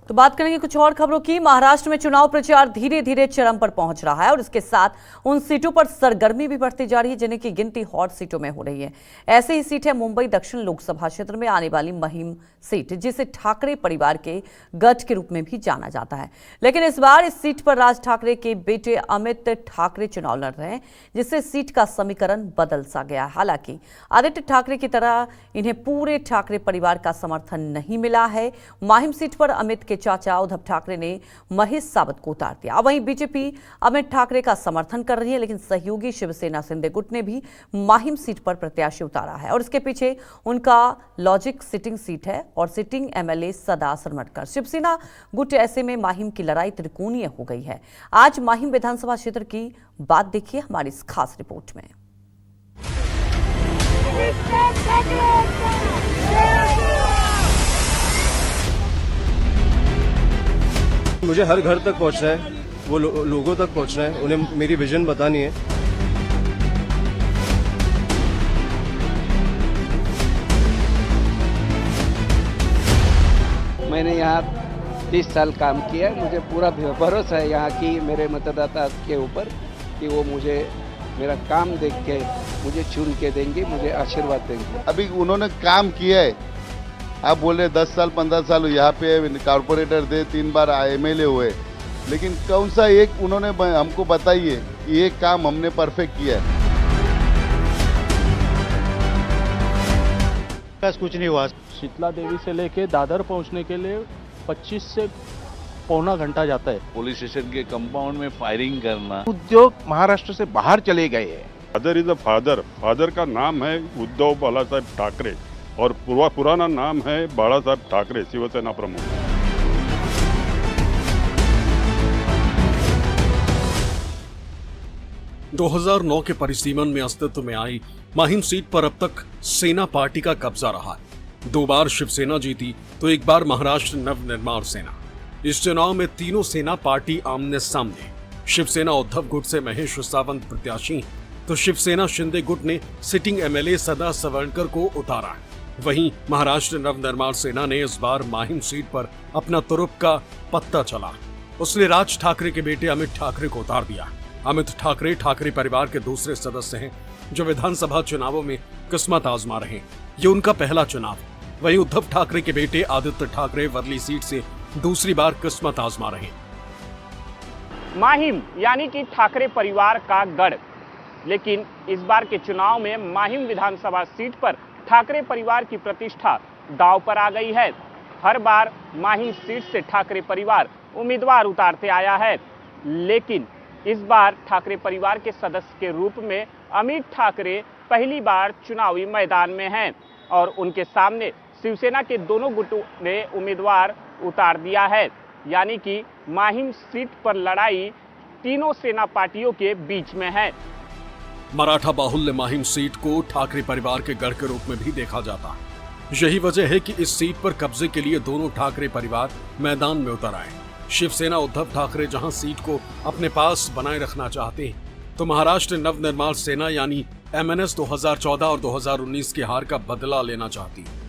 तो बात करेंगे कुछ और खबरों की। महाराष्ट्र में चुनाव प्रचार धीरे धीरे चरम पर पहुंच रहा है और इसके साथ उन सीटों पर सरगर्मी भी बढ़ती जा रही है जिन्हें की गिनती हॉट सीटों में हो रही है। ऐसे ही सीट है मुंबई दक्षिण लोकसभा क्षेत्र में आने वाली महिम सीट, जिसे ठाकरे परिवार के गढ़ के रूप में भी जाना जाता है। लेकिन इस बार इस सीट पर राज ठाकरे के बेटे अमित ठाकरे चुनाव लड़ रहे हैं, जिससे सीट का समीकरण बदल सा गया। हालांकि आदित्य ठाकरे की तरह इन्हें पूरे ठाकरे परिवार का समर्थन नहीं मिला है। माहिम सीट पर अमित के चाचा उद्धव ठाकरे ने महेश सावत को उतार दिया। वहीं बीजेपी अमित ठाकरे का समर्थन कर रही है, लेकिन सहयोगी शिवसेना शिंदे गुट ने भी माहिम सीट पर प्रत्याशी उतारा है और इसके पीछे उनका लॉजिक सिटिंग सीट है और सिटिंग एमएलए सदा सरमटकर। शिवसेना गुट ऐसे में माहिम की लड़ाई त्रिकोणीय हो गई है। आज माहिम विधानसभा क्षेत्र की बात देखिए हमारी इस खास रिपोर्ट में। मुझे हर घर तक पहुंचना है, वो लोगों तक पहुंचना है, उन्हें मेरी विजन बतानी है। मैंने यहाँ 30 साल काम किया है। मुझे पूरा भरोसा है यहाँ की मेरे मतदाता के ऊपर कि वो मुझे मेरा काम देख के मुझे चुन के देंगे, मुझे आशीर्वाद देंगे। अभी उन्होंने काम किया है। आप बोल रहे 10 साल 15 साल यहाँ पे कॉर्पोरेटर थे, 3 बार एमएलए हुए, लेकिन कौन सा एक उन्होंने हमको बताइए कि ये काम हमने परफेक्ट किया है। कुछ नहीं हुआ। शीतला देवी से लेके दादर पहुंचने के लिए 25 से पौना घंटा जाता है। पुलिस स्टेशन के कंपाउंड में फायरिंग करना। उद्योग महाराष्ट्र से बाहर चले गए हैं। फादर इज द फादर का नाम है उद्धव बालासाहेब ठाकरे और पुराना नाम है बाला साहब ठाकरे, शिवसेना प्रमुख। – 2009 के परिसीमन में अस्तित्व में आई माहिम सीट पर अब तक सेना पार्टी का कब्जा रहा है। 2 बार शिवसेना जीती तो 1 बार महाराष्ट्र नवनिर्माण सेना। इस चुनाव में तीनों सेना पार्टी आमने सामने। शिवसेना उद्धव गुट से महेश सावंत प्रत्याशी, तो शिवसेना शिंदे गुट ने सिटिंग एमएलए सदा सरवणकर को उतारा। वहीं महाराष्ट्र नवनिर्माण सेना ने इस बार माहिम सीट पर अपना तुरुप का पत्ता चला। उसने राज ठाकरे के बेटे अमित ठाकरे को उतार दिया। अमित ठाकरे ठाकरे परिवार के दूसरे सदस्य हैं जो विधानसभा चुनावों में किस्मत आजमा रहे हैं। ये उनका पहला चुनाव। वहीं उद्धव ठाकरे के बेटे आदित्य ठाकरे वर्ली सीट से दूसरी बार किस्मत आजमा रहे हैं। माहिम यानी कि ठाकरे परिवार का गढ़, लेकिन इस बार के चुनाव में माहिम विधानसभा सीट पर ठाकरे परिवार की प्रतिष्ठा दांव पर आ गई है। हर बार माहिम सीट से ठाकरे परिवार उम्मीदवार उतारते आया है, लेकिन इस बार ठाकरे परिवार के सदस्य के रूप में अमित ठाकरे पहली बार चुनावी मैदान में हैं और उनके सामने शिवसेना के दोनों गुटों ने उम्मीदवार उतार दिया है। यानी कि माहिम सीट पर लड़ाई तीनों सेना पार्टियों के बीच में है। मराठा बाहुल्य माहिम सीट को ठाकरे परिवार के गढ़ के रूप में भी देखा जाता है। यही वजह है कि इस सीट पर कब्जे के लिए दोनों ठाकरे परिवार मैदान में उतर आए। शिवसेना उद्धव ठाकरे जहां सीट को अपने पास बनाए रखना चाहते हैं, तो महाराष्ट्र नवनिर्माण सेना यानी एमएनएस 2014 और 2019 की हार का बदला लेना चाहती है।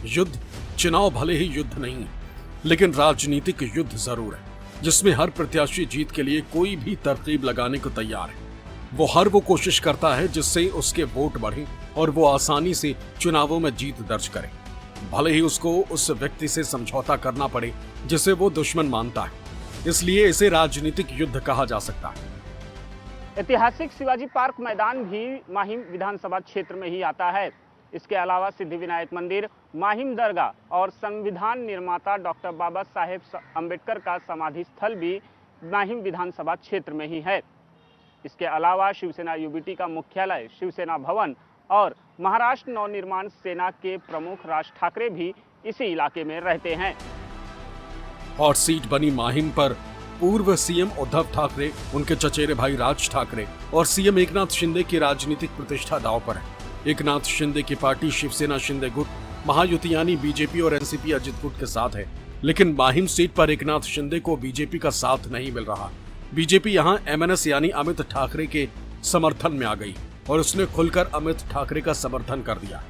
युद्ध चुनाव भले ही युद्ध नहीं, लेकिन राजनीतिक युद्ध जरूर है, जिसमें हर प्रत्याशी जीत के लिए कोई भी तरकीब लगाने को तैयार है। वो कोशिश करता है जिससे उसके वोट बढ़े और वो आसानी से चुनावों में जीत दर्ज करे, भले ही उसको उस व्यक्ति से समझौता करना पड़े जिसे वो दुश्मन मानता है। इसलिए इसे राजनीतिक युद्ध कहा जा सकता है। ऐतिहासिक शिवाजी पार्क मैदान भी माहिम विधानसभा क्षेत्र में ही आता है। इसके अलावा सिद्धिविनायक मंदिर, माहिम दरगाह और संविधान निर्माता डॉक्टर बाबा साहेब अम्बेडकर का समाधि स्थल भी माहिम विधानसभा क्षेत्र में ही है। इसके अलावा शिवसेना यूबीटी का मुख्यालय, शिवसेना भवन और महाराष्ट्र नवनिर्माण सेना के प्रमुख राज ठाकरे भी इसी इलाके में रहते हैं। हॉट सीट बनी माहिम पर पूर्व सीएम उद्धव ठाकरे, उनके चचेरे भाई राज ठाकरे और सीएम एकनाथ शिंदे की राजनीतिक प्रतिष्ठा दांव पर है। एकनाथ शिंदे की पार्टी शिवसेना शिंदे गुट महायुति यानी बीजेपी और एनसीपी अजित गुट के साथ है, लेकिन माहिम सीट पर एकनाथ शिंदे को बीजेपी का साथ नहीं मिल रहा। बीजेपी यहां एमएनएस यानी अमित ठाकरे के समर्थन में आ गई और उसने खुलकर अमित ठाकरे का समर्थन कर दिया।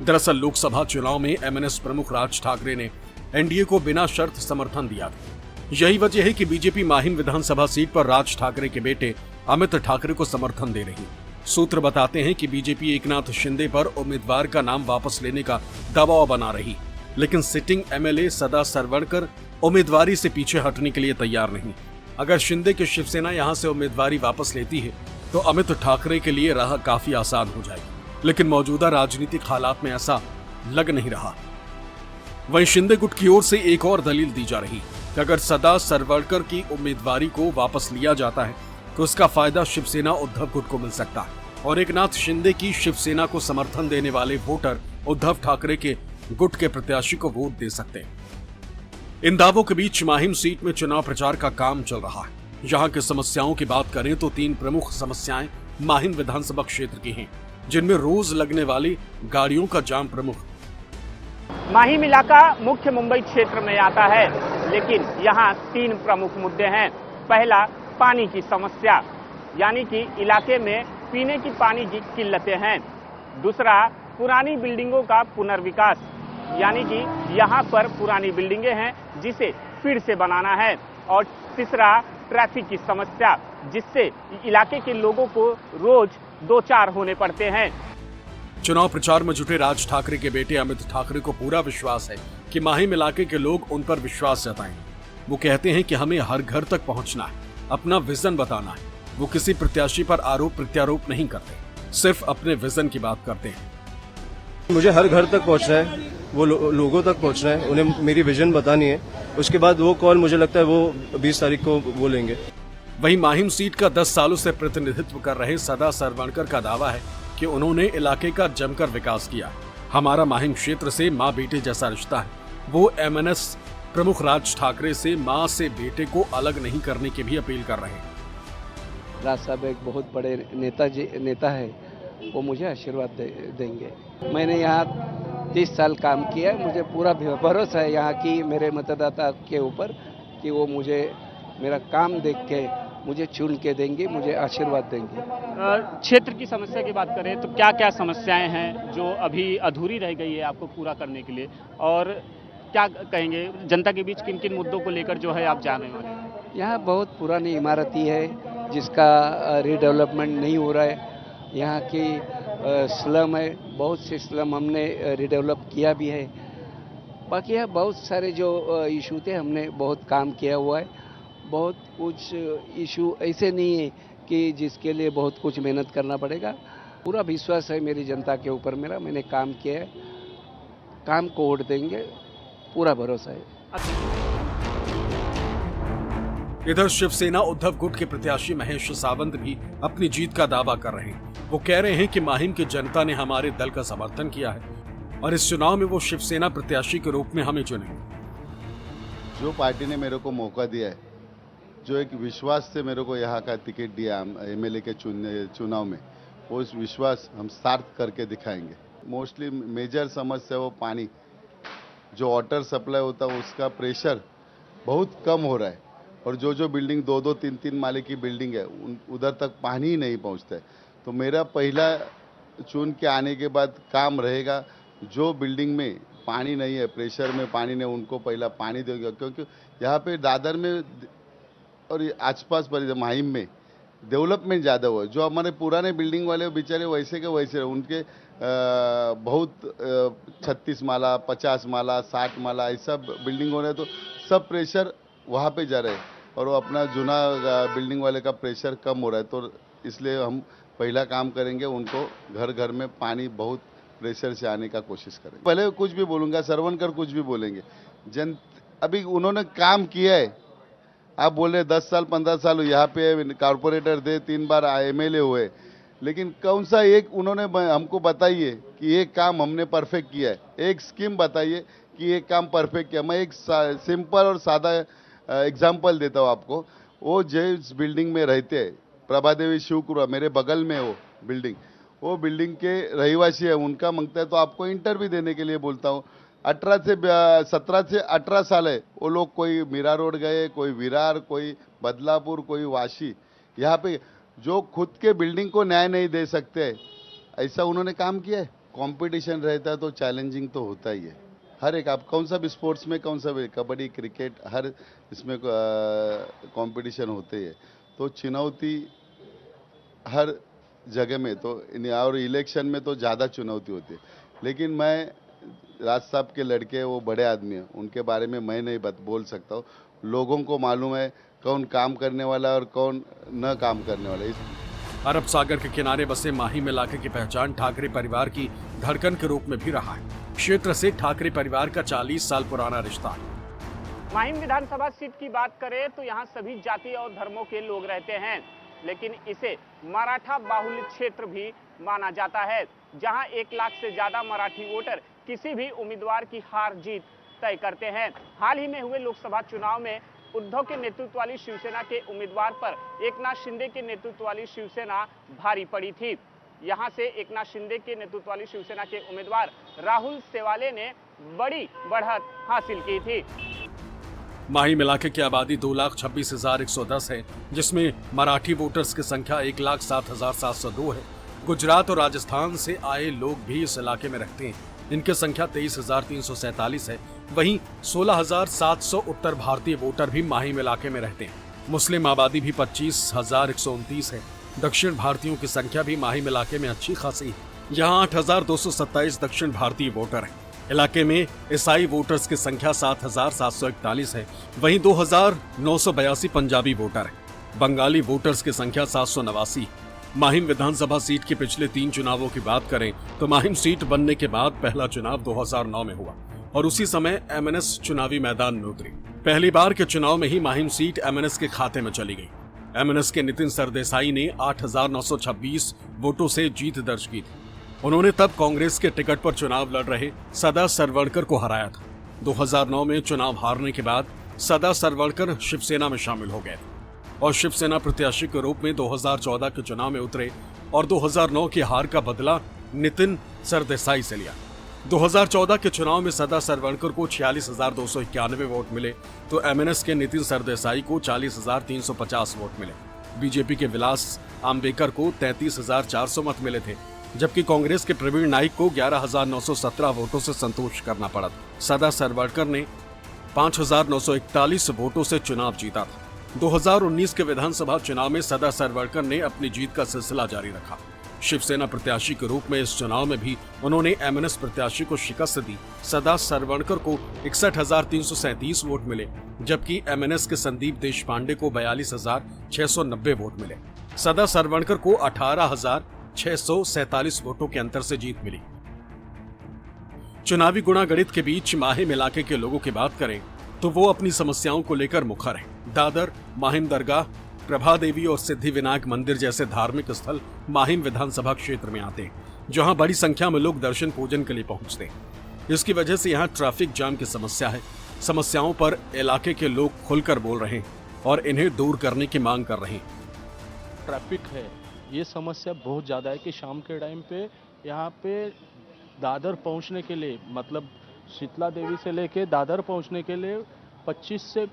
दरअसल लोकसभा चुनाव में एमएनएस प्रमुख राज ठाकरे ने एनडीए को बिना शर्त समर्थन दिया था। यही वजह है कि बीजेपी माहिम विधानसभा सीट पर राज ठाकरे के बेटे अमित ठाकरे को समर्थन दे रही। सूत्र बताते हैं कि बीजेपी एकनाथ शिंदे पर उम्मीदवार का नाम वापस लेने का दबाव बना रही, लेकिन सिटिंग एमएलए सदा सरवणकर उम्मीदवारी से पीछे हटने के लिए तैयार नहीं। अगर शिंदे की शिवसेना यहां से उम्मीदवारी वापस लेती है तो अमित ठाकरे के लिए राह काफी आसान हो जाएगी, लेकिन मौजूदा राजनीतिक हालात में ऐसा लग नहीं रहा। वहीं शिंदे गुट की ओर से एक और दलील दी जा रही कि अगर सदा सरवणकर की उम्मीदवारी को वापस लिया जाता है तो उसका फायदा शिवसेना उद्धव गुट को मिल सकता है और एकनाथ शिंदे की शिवसेना को समर्थन देने वाले वोटर उद्धव ठाकरे के गुट के प्रत्याशी को वोट दे सकते हैं। इन दावों के बीच माहिम सीट में चुनाव प्रचार का काम चल रहा है। यहाँ की समस्याओं की बात करें तो 3 प्रमुख समस्याएं माहिम विधानसभा क्षेत्र की हैं, जिनमें रोज लगने वाली गाड़ियों का जाम प्रमुख। माहिम इलाका मुख्य मुंबई क्षेत्र में आता है, लेकिन यहाँ 3 प्रमुख मुद्दे हैं। पहला, पानी की समस्या, यानी कि इलाके में पीने की पानी की किल्लतें हैं। दूसरा, पुरानी बिल्डिंगों का पुनर्विकास, यानी कि यहाँ पर पुरानी बिल्डिंगें हैं जिसे फिर से बनाना है। और तीसरा, ट्रैफिक की समस्या, जिससे इलाके के लोगों को रोज 2-4 होने पड़ते हैं। चुनाव प्रचार में जुटे राज ठाकरे के बेटे अमित ठाकरे को पूरा विश्वास है कि माहिम इलाके के लोग उन पर विश्वास जताएंगे। वो कहते हैं कि हमें हर घर तक पहुंचना है, अपना विजन बताना है। वो किसी प्रत्याशी पर आरोप प्रत्यारोप नहीं करते, सिर्फ अपने विजन की बात करते हैं। मुझे हर घर तक पहुंचना है, वो लोगों तक पहुंचना है, उन्हें मेरी विजन बतानी है। उसके बाद वो कॉल मुझे लगता है वो 20 तारीख को वो लेंगे। वहीं माहिम सीट का 10 सालों से प्रतिनिधित्व कर रहे सदा सरवणकर का दावा है कि उन्होंने इलाके का जमकर विकास किया। हमारा माहिम क्षेत्र से माँ बेटे जैसा रिश्ता है। वो एमएनएस प्रमुख राज ठाकरे से माँ से बेटे को अलग नहीं करने की भी अपील कर रहे हैं। राज साहब एक बहुत बड़े नेता है, वो मुझे आशीर्वाद देंगे। मैंने यहाँ 30 साल काम किया है, मुझे पूरा भरोसा है यहाँ की मेरे मतदाता के ऊपर कि वो मुझे मेरा काम देख के मुझे चुन के देंगे, मुझे आशीर्वाद देंगे। क्षेत्र की समस्या की बात करें तो क्या क्या समस्याएं हैं जो अभी अधूरी रह गई है आपको पूरा करने के लिए, और क्या कहेंगे जनता के बीच किन किन मुद्दों को लेकर जो है आप जाने वाले हैं? यहाँ बहुत पुरानी इमारती है जिसका रिडेवलपमेंट नहीं हो रहा है। यहाँ की स्लम है, बहुत से स्लम हमने रिडेवलप किया भी है। बाकी यहाँ बहुत सारे जो इशू थे हमने बहुत काम किया हुआ है। बहुत कुछ इशू ऐसे नहीं है कि जिसके लिए बहुत कुछ मेहनत करना पड़ेगा। पूरा विश्वास है मेरी जनता के ऊपर मेरा, मैंने काम किया है, काम को वोट देंगे, पूरा भरोसा है। इधर शिवसेना उद्धव गुट के प्रत्याशी महेश सावंत भी अपनी जीत का दावा कर रहे हैं। वो कह रहे हैं कि माहिम की जनता ने हमारे दल का समर्थन किया है और इस चुनाव में वो शिवसेना प्रत्याशी के रूप में हमें चुनेंगे। जो पार्टी ने मेरे को मौका दिया है, जो एक विश्वास से मेरे को यहाँ का टिकट दिया एमएलए के चुनाव में, वो इस विश्वास हम सार्थ करके दिखाएंगे। मोस्टली मेजर समस्या वो पानी, जो वाटर सप्लाई होता है उसका प्रेशर बहुत कम हो रहा है और जो बिल्डिंग 2-2, 3-3 माले की बिल्डिंग है उधर तक पानी ही नहीं पहुँचता है। तो मेरा पहला चुन के आने के बाद काम रहेगा, जो बिल्डिंग में पानी नहीं है, प्रेशर में पानी नहीं, उनको पहला पानी देगा। क्योंकि यहाँ पे दादर में और आसपास पर माहिम में डेवलपमेंट ज़्यादा हुआ है। जो हमारे पुराने बिल्डिंग वाले बेचारे वैसे के वैसे उनके बहुत 36 माला, 50 माला, 60 माला ऐसा बिल्डिंग हो रहा है, तो सब प्रेशर वहाँ पे जा रहा है और वो अपना जूना बिल्डिंग वाले का प्रेशर कम हो रहा है। तो इसलिए हम पहला काम करेंगे, उनको घर घर में पानी बहुत प्रेशर से आने का कोशिश करेंगे। पहले कुछ भी बोलूँगा, सरवणकर कुछ भी बोलेंगे, अभी उन्होंने काम किया है। आप बोल रहे 10 साल 15 साल यहाँ पे कारपोरेटर थे, 3 बार एमएलए हुए, लेकिन कौन सा एक उन्होंने हमको बताइए कि ये काम हमने परफेक्ट किया है। एक स्कीम बताइए कि ये काम परफेक्ट किया। मैं एक सिंपल और सादा एग्जाम्पल देता हूँ आपको। वो जिस बिल्डिंग में रहते हैं, प्रभादेवी शिवकुरा, मेरे बगल में वो बिल्डिंग के रहिवासी है, उनका मांगता है तो आपको इंटरव्यू देने के लिए बोलता हूँ। 17 से 18 साल है वो लोग, कोई मीरा रोड गए, कोई विरार, कोई बदलापुर, कोई वाशी, यहाँ पे जो खुद के बिल्डिंग को न्याय नहीं दे सकते, ऐसा उन्होंने काम किया है। कंपटीशन रहता है तो चैलेंजिंग तो होता ही है, हर एक, आप कौन सा भी स्पोर्ट्स में, कौन सा भी, कबड्डी, क्रिकेट, हर इसमें कंपटीशन होते हैं, तो चुनौती हर जगह में, तो और इलेक्शन में तो ज़्यादा चुनौती होती है। लेकिन मैं राज साहब के लड़के, वो बड़े आदमी हैं, उनके बारे में मैं नहीं बोल सकता हूँ। लोगों को मालूम है कौन काम करने वाला है और कौन न काम करने वाला है। अरब सागर के किनारे बसे माहिम इलाके की पहचान ठाकरे परिवार की धड़कन के रूप में भी रहा है। क्षेत्र से ठाकरे परिवार का 40 साल पुराना रिश्ता है। माहिम विधानसभा सीट की बात करें तो यहाँ सभी जाति और धर्मों के लोग रहते हैं, लेकिन इसे मराठा बाहुल्य क्षेत्र भी माना जाता है, जहां 1 लाख से ज्यादा मराठी वोटर किसी भी उम्मीदवार की हार जीत तय करते हैं। हाल ही में हुए लोकसभा चुनाव में उद्धव के नेतृत्व वाली शिवसेना के उम्मीदवार पर एकनाथ शिंदे के नेतृत्व वाली शिवसेना भारी पड़ी थी। यहां से एकनाथ शिंदे के नेतृत्व वाली शिवसेना के उम्मीदवार राहुल सेवाले ने बड़ी बढ़त हासिल की थी। माहिम इलाके की आबादी 2,26,110 है, जिसमें मराठी वोटर्स की संख्या 1,07,702 है। गुजरात और राजस्थान से आए लोग भी इस इलाके में रहते हैं। इनकी संख्या 23,347 है। वहीं 16,700 उत्तर भारतीय वोटर भी माहिम इलाके में रहते हैं। मुस्लिम आबादी भी 25,129 है। दक्षिण भारतीयों की संख्या भी माहिम इलाके में अच्छी खासी है। यहाँ 8,227 दक्षिण भारतीय वोटर हैं। इलाके में ईसाई वोटर्स की संख्या 7,741 है। वहीं 2,982 पंजाबी वोटर हैं। बंगाली वोटर्स की संख्या 789। माहिम विधानसभा सीट के पिछले 3 चुनावों की बात करें तो माहिम सीट बनने के बाद पहला चुनाव 2009 में हुआ और उसी समय एमएनएस चुनावी मैदान में उतरी। पहली बार के चुनाव में ही माहिम सीट एमएनएस के खाते में चली गई। एमएनएस के नितिन सरदेसाई ने 8,926 वोटों से जीत दर्ज की थी। उन्होंने तब कांग्रेस के टिकट पर चुनाव लड़ रहे सदा सरवणकर को हराया था। 2009 में चुनाव हारने के बाद सदा सरवणकर शिवसेना में शामिल हो गए और शिवसेना प्रत्याशी के रूप में 2014 के चुनाव में उतरे और 2009 की हार का बदला नितिन सरदेसाई से लिया। 2014 के चुनाव में सदा सरवणकर को 46,291 वोट मिले तो एमएनएस के नितिन सरदेसाई को 40,350 वोट मिले। बीजेपी के विलास आम्बेकर को 33,400 मत मिले थे, जबकि कांग्रेस के प्रवीण नाइक को 11,917 वोटों से संतोष करना पड़ा। सदा सरवणकर ने 5,941 वोटों से चुनाव जीता था। 2019 के विधानसभा चुनाव में सदा सरवणकर ने अपनी जीत का सिलसिला जारी रखा। शिवसेना प्रत्याशी के रूप में इस चुनाव में भी उन्होंने एमएनएस प्रत्याशी को शिकस्त दी। सदा सरवणकर को 61,337 वोट मिले, जबकि एमएनएस के संदीप देशपांडे को 42,690 वोट मिले। सदा सरवणकर को 18,647 वोटों के अंतर से जीत मिली। चुनावी गुणागणित के बीच माहिम इलाके के लोगों की बात करें तो वो अपनी समस्याओं को लेकर मुखर हैं। दादर, माहिम दरगाह, प्रभा देवी और सिद्धि विनायक मंदिर जैसे धार्मिक स्थल माहिम विधानसभा क्षेत्र में आते हैं, जहां बड़ी संख्या में लोग दर्शन पूजन के लिए पहुंचते हैं। इसकी वजह से यहाँ ट्रैफिक जाम की समस्या है। समस्याओं पर इलाके के लोग खुलकर बोल रहे हैं और इन्हें दूर करने की मांग कर रहे हैं। ट्रैफिक है, ये समस्या बहुत ज़्यादा है कि शाम के टाइम पे यहाँ पे दादर पहुँचने के लिए, मतलब शीतला देवी से लेके दादर पहुँचने के लिए 25 से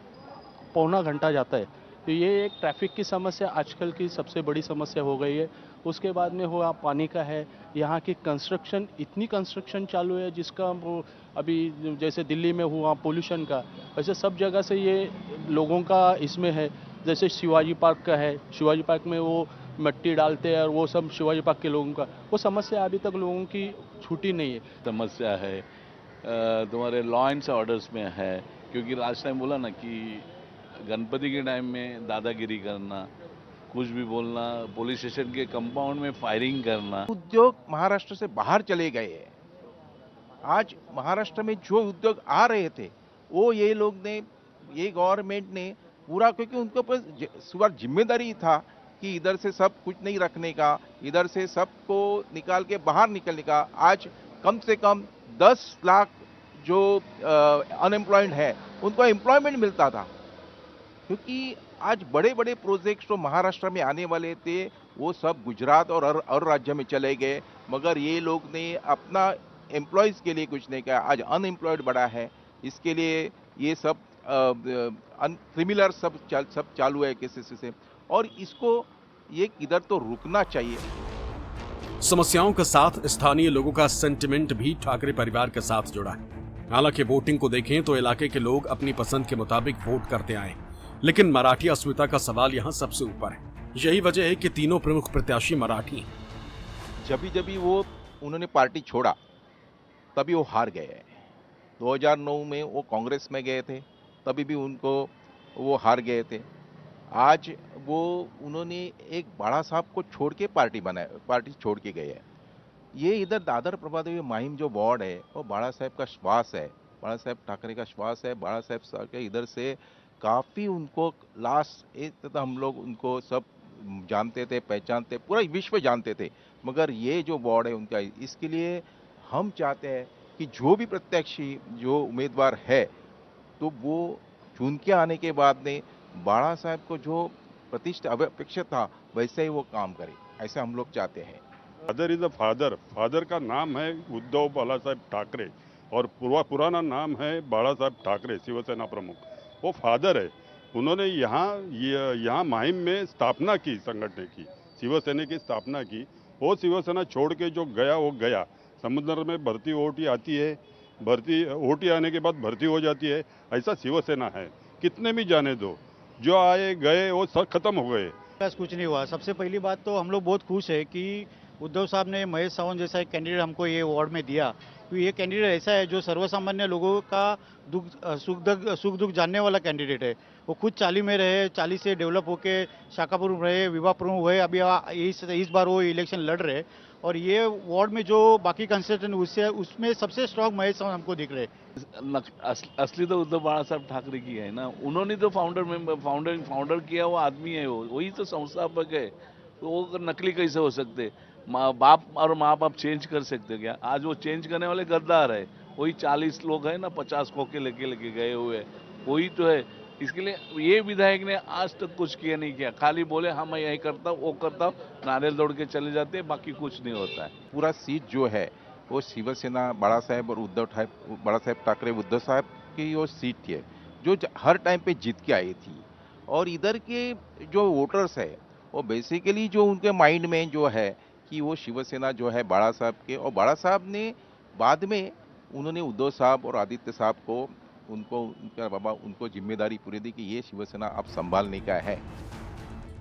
पौना घंटा जाता है। तो ये एक ट्रैफिक की समस्या आजकल की सबसे बड़ी समस्या हो गई है। उसके बाद में हुआ पानी का है। यहाँ की कंस्ट्रक्शन, इतनी कंस्ट्रक्शन चालू है जिसका वो अभी जैसे दिल्ली में हुआ पोल्यूशन का, वैसे सब जगह से ये लोगों का इसमें है। जैसे शिवाजी पार्क का है, शिवाजी पार्क में वो मिट्टी डालते हैं और वो सब शिवाजी पार्क के लोगों का, वो समस्या अभी तक लोगों की छूटी नहीं है। समस्या है तुम्हारे लॉ एंड ऑर्डर्स में है, क्योंकि लास्ट टाइम बोला ना कि गणपति के टाइम में दादागिरी करना, कुछ भी बोलना, पुलिस स्टेशन के कंपाउंड में फायरिंग करना। उद्योग महाराष्ट्र से बाहर चले गए हैं। आज महाराष्ट्र में जो उद्योग आ रहे थे वो ये लोग ने, ये गवर्नमेंट ने पूरा, क्योंकि उनके ऊपर जिम्मेदारी था कि इधर से सब कुछ नहीं रखने का, इधर से सबको निकाल के बाहर निकलने का। आज कम से कम 10 लाख जो अनएम्प्लॉयड है उनको एम्प्लॉयमेंट मिलता था, क्योंकि आज बड़े बड़े प्रोजेक्ट्स जो महाराष्ट्र में आने वाले थे वो सब गुजरात और राज्य में चले गए, मगर ये लोग ने अपना एम्प्लॉयज़ के लिए कुछ नहीं किया। आज अनएम्प्लॉयड बढ़ा है, इसके लिए ये सब क्रिमिनल सब चालू है केसेस से, और इसको ये इधर तो रुकना चाहिए। समस्याओं के साथ स्थानीय लोगों का सेंटिमेंट भी ठाकरे परिवार के साथ जुड़ा है। हालांकि वोटिंग को देखें तो इलाके के लोग अपनी पसंद के मुताबिक वोट करते आए, लेकिन मराठी अस्मिता का सवाल यहाँ सबसे ऊपर है। यही वजह है कि तीनों प्रमुख प्रत्याशी मराठी हैं। जब वो उन्होंने पार्टी छोड़ा तभी वो हार गए हैं। 2009 में वो कांग्रेस में गए थे, तभी भी उनको वो हार गए थे। आज वो उन्होंने एक बाड़ा साहब को छोड़ के पार्टी छोड़ के गए हैं। ये इधर दादर प्रभादेवी माहिम जो वार्ड है वो बाड़ा साहब का श्वास है, बाड़ा साहब ठाकरे का श्वास है। बाड़ा साहब के इधर से काफ़ी उनको लास्ट एक हम लोग उनको सब जानते थे, पहचानते, पूरा विश्व जानते थे। मगर ये जो वार्ड है उनका, इसके लिए हम चाहते हैं कि जो भी प्रत्याशी जो उम्मीदवार है तो वो चुन के आने के बाद ने बाड़ा साहब को जो प्रतिष्ठा अपेक्षित था वैसे ही वो काम करे, ऐसा हम लोग चाहते हैं। Father is a father. Father का नाम है उद्धव बालासाहेब ठाकरे और पुराना नाम है बाड़ा साहब ठाकरे, शिवसेना प्रमुख। वो फादर है। उन्होंने यहाँ माहिम में स्थापना की, संगठन की, शिवसेना की स्थापना की। वो शिवसेना छोड़ के जो गया वो गया। समुद्र में भर्ती ओटी आती है, भर्ती ओटी आने के बाद भर्ती हो जाती है, ऐसा शिवसेना है। कितने भी जाने दो, जो आए गए वो सब खत्म हो गए। बस कुछ नहीं हुआ। सबसे पहली बात तो हम लोग बहुत खुश है कि उद्धव साहब ने महेश सावंत जैसा एक कैंडिडेट हमको ये वार्ड में दिया। क्योंकि ये कैंडिडेट ऐसा है जो सर्वसामान्य लोगों का सुख दुख जानने वाला कैंडिडेट है। वो खुद 40 में रहे, 40 से डेवलप होके शाखापुर रहे, विवाह प्रमुख हुए, अभी इस बार वो इलेक्शन लड़ रहे। और ये वार्ड में जो बाकी कंस्टिट्यूएंट उसमें सबसे स्ट्रॉन्ग महेश सावंत हमको दिख रहे। असली तो उद्धव बाला साहब ठाकरे की है ना, उन्होंने तो फाउंडर किया वो आदमी है, वही तो संस्थापक है। तो वो नकली कैसे हो सकते? माँ बाप चेंज कर सकते क्या? आज वो चेंज करने वाले गद्दार है। वही 40 लोग है ना, 50 खोखे लेके गए हुए, वही तो है। इसके लिए ये विधायक ने आज तक कुछ किया नहीं किया, खाली बोले हाँ मैं यही करता हूँ वो करता हूँ, नारियल दौड़ के चले जाते हैं, बाकी कुछ नहीं होता है। पूरा सीट जो है वो शिवसेना बाड़ा साहब और बाड़ा साहब ठाकरे उद्धव साहब की वो सीट है जो हर टाइम पे जीत के आई थी। और इधर के जो वोटर्स है वो बेसिकली जो उनके माइंड में जो है कि वो शिवसेना जो है बाड़ा साहब के, और बाड़ा साहब ने बाद में उन्होंने उद्धव साहब और आदित्य साहब को उनको जिम्मेदारी पूरी दी कि ये शिवसेना अब संभालने का है।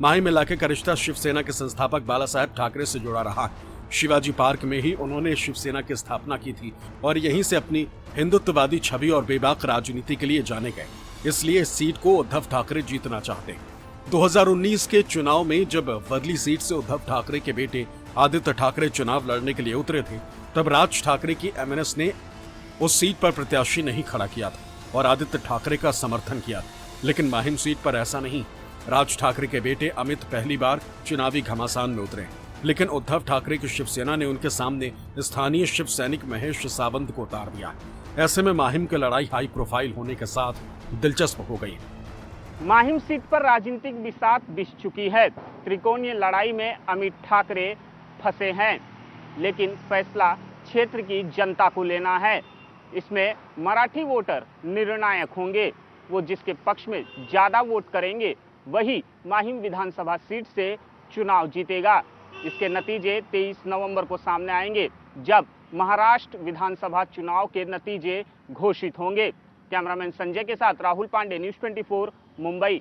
माहिम इलाके का रिश्ता शिवसेना के संस्थापक बाला साहब ठाकरे से जुड़ा रहा है। शिवाजी पार्क में ही उन्होंने शिवसेना की स्थापना की थी और यहीं से अपनी हिंदुत्ववादी छवि और बेबाक राजनीति के लिए जाने गए। इसलिए इस सीट को उद्धव ठाकरे जीतना चाहते हैं। 2019 के चुनाव में जब वर्ली सीट से उद्धव ठाकरे के बेटे आदित्य ठाकरे चुनाव लड़ने के लिए उतरे थे, तब राज ठाकरे की एमएनएस ने उस सीट पर प्रत्याशी नहीं खड़ा किया था और आदित्य ठाकरे का समर्थन किया था। लेकिन माहिम सीट पर ऐसा नहीं। राज ठाकरे के बेटे अमित पहली बार चुनावी घमासान में उतरे, लेकिन उद्धव ठाकरे की शिवसेना ने उनके सामने स्थानीय शिव सैनिक महेश सावंत को उतार दिया। ऐसे में माहिम की लड़ाई हाई प्रोफाइल होने के साथ दिलचस्प हो गई। माहिम सीट पर राजनीतिक बिसात बिछ चुकी है। त्रिकोणीय लड़ाई में अमित ठाकरे फंसे हैं, लेकिन फैसला क्षेत्र की जनता को लेना है। इसमें मराठी वोटर निर्णायक होंगे। वो जिसके पक्ष में ज्यादा वोट करेंगे वही माहिम विधानसभा सीट से चुनाव जीतेगा। इसके नतीजे 23 नवंबर को सामने आएंगे, जब महाराष्ट्र विधानसभा चुनाव के नतीजे घोषित होंगे। कैमरामैन संजय के साथ राहुल पांडे, न्यूज़ 24 मुंबई।